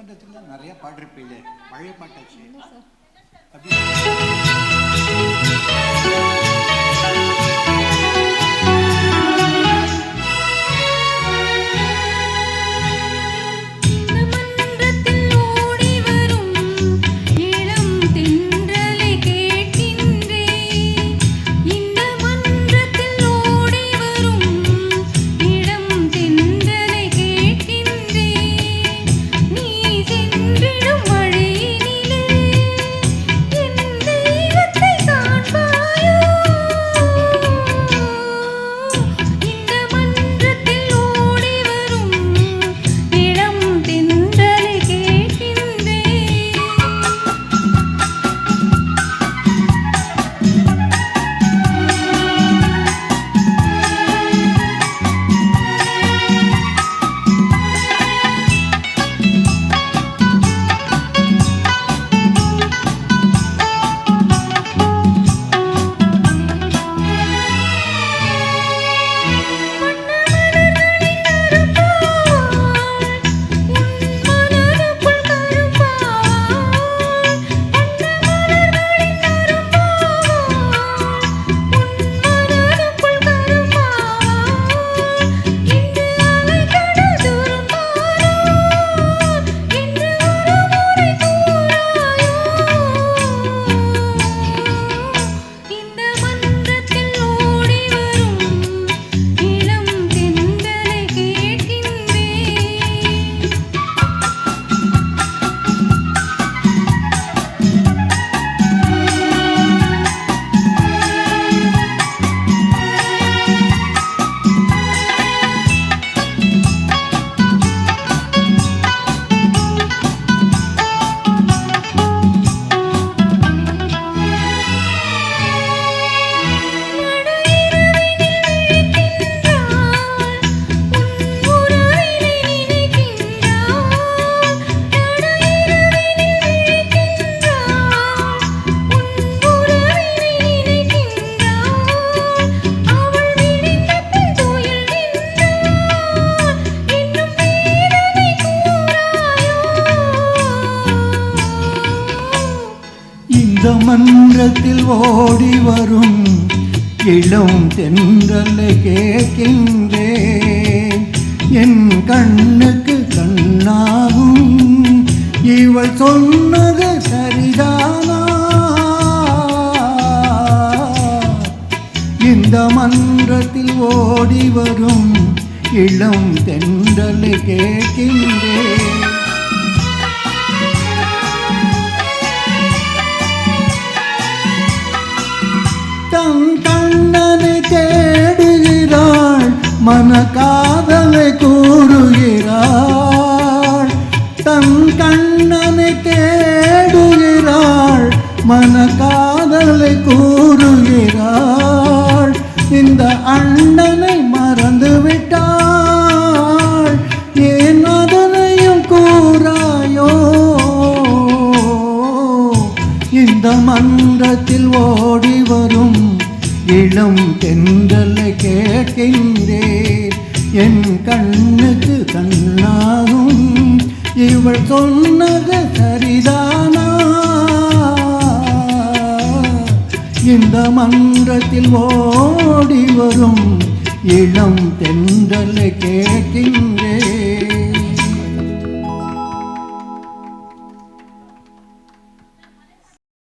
மன்றத்தில் நிறைய பாடிருப்பீங்க, பழைய பாட்டாச்சு. மன்றத்தில் ஓடி வரும் இளம் தென்றலை கேட்கின்றேன். என் கண்ணுக்கு கண்ணாகும் இவள் சொன்னது சரிதானா? இந்த மன்றத்தில் ஓடி வரும் இளம் தென்றலை கேட்கின்றேன். தன் கண்ணனை தேடுகிறாள், மனக்காதலை கூறுகிறாள். தன் கண்ணனை தேடுகிறாள், மனக்காதலை கூறுகிறாள். இந்த அண்ணனை மறந்து விட்டாள், ஏன் அதனையும் கூறாயோ? இந்த மன்றத்தில் ஓடி வரும் இளம் தென்றலை கேட்கின்றேன். என் கண்ணுக்கு கண்ணாகும் இவள் சொன்னது சரிதானா? இந்த மன்றத்தில் ஓடி வரும் இளம் தென்றலை கேட்கின்றேன்.